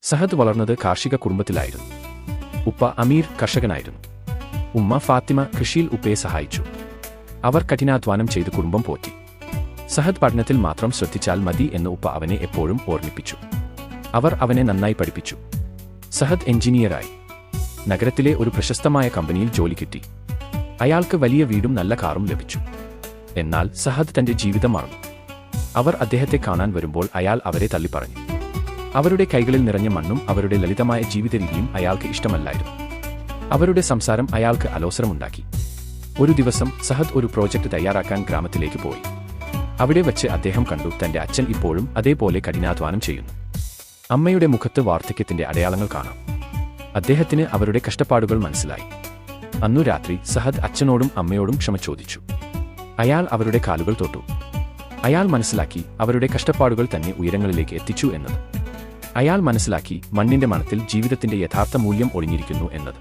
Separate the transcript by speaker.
Speaker 1: സഹദ് വളർന്നത് കാർഷിക കുടുംബത്തിലായിരുന്നു. ഉപ്പ അമീർ കർഷകനായിരുന്നു. ഉമ്മ ഫാത്തിമ കൃഷിയിൽ ഉപ്പയെ സഹായിച്ചു. അവർ കഠിനാധ്വാനം ചെയ്ത് കുടുംബം പോറ്റി. സഹദ് പഠനത്തിൽ മാത്രം ശ്രദ്ധിച്ചാൽ മതി എന്ന് ഉപ്പ അവനെ എപ്പോഴും ഓർമ്മിപ്പിച്ചു. അവർ അവനെ നന്നായി പഠിപ്പിച്ചു. സഹദ് എഞ്ചിനീയറായി. നഗരത്തിലെ ഒരു പ്രശസ്തമായ കമ്പനിയിൽ ജോലി കിട്ടി. അയാൾക്ക് വലിയ വീടും നല്ല കാറും ലഭിച്ചു. എന്നാൽ സഹദ് തന്റെ ജീവിതം മറന്നു. അവർ അദ്ദേഹത്തെ കാണാൻ വരുമ്പോൾ അയാൾ അവരെ തള്ളിപ്പറഞ്ഞു. അവരുടെ കൈകളിൽ നിറഞ്ഞ മണ്ണും അവരുടെ ലളിതമായ ജീവിതരീതിയും അയാൾക്ക് ഇഷ്ടമല്ലായിരുന്നു. അവരുടെ സംസാരം അയാൾക്ക് അലോസരമുണ്ടാക്കി. ഒരു ദിവസം സഹദ് ഒരു പ്രോജക്റ്റ് തയ്യാറാക്കാൻ ഗ്രാമത്തിലേക്ക് പോയി. അവിടെ വച്ച് അദ്ദേഹം കണ്ടു തന്റെ അച്ഛൻ ഇപ്പോഴും അതേപോലെ കഠിനാധ്വാനം ചെയ്യുന്നു. അമ്മയുടെ മുഖത്ത് വാർദ്ധക്യത്തിന്റെ അടയാളങ്ങൾ കാണാം. അദ്ദേഹത്തിന് അവരുടെ കഷ്ടപ്പാടുകൾ മനസ്സിലായി. അന്നു രാത്രി സഹദ് അച്ഛനോടും അമ്മയോടും ക്ഷമ ചോദിച്ചു. അയാൾ അവരുടെ കാലുകൾ തൊട്ടു. അയാൾ മനസ്സിലാക്കി അവരുടെ കഷ്ടപ്പാടുകൾ തന്നെ ഉയരങ്ങളിലേക്ക് എത്തിച്ചു എന്നത്. അയാൾ മനസ്സിലാക്കി മണ്ണിന്റെ മണത്തിൽ ജീവിതത്തിന്റെ യഥാർത്ഥ മൂല്യം ഒളിഞ്ഞിരിക്കുന്നു എന്നത്.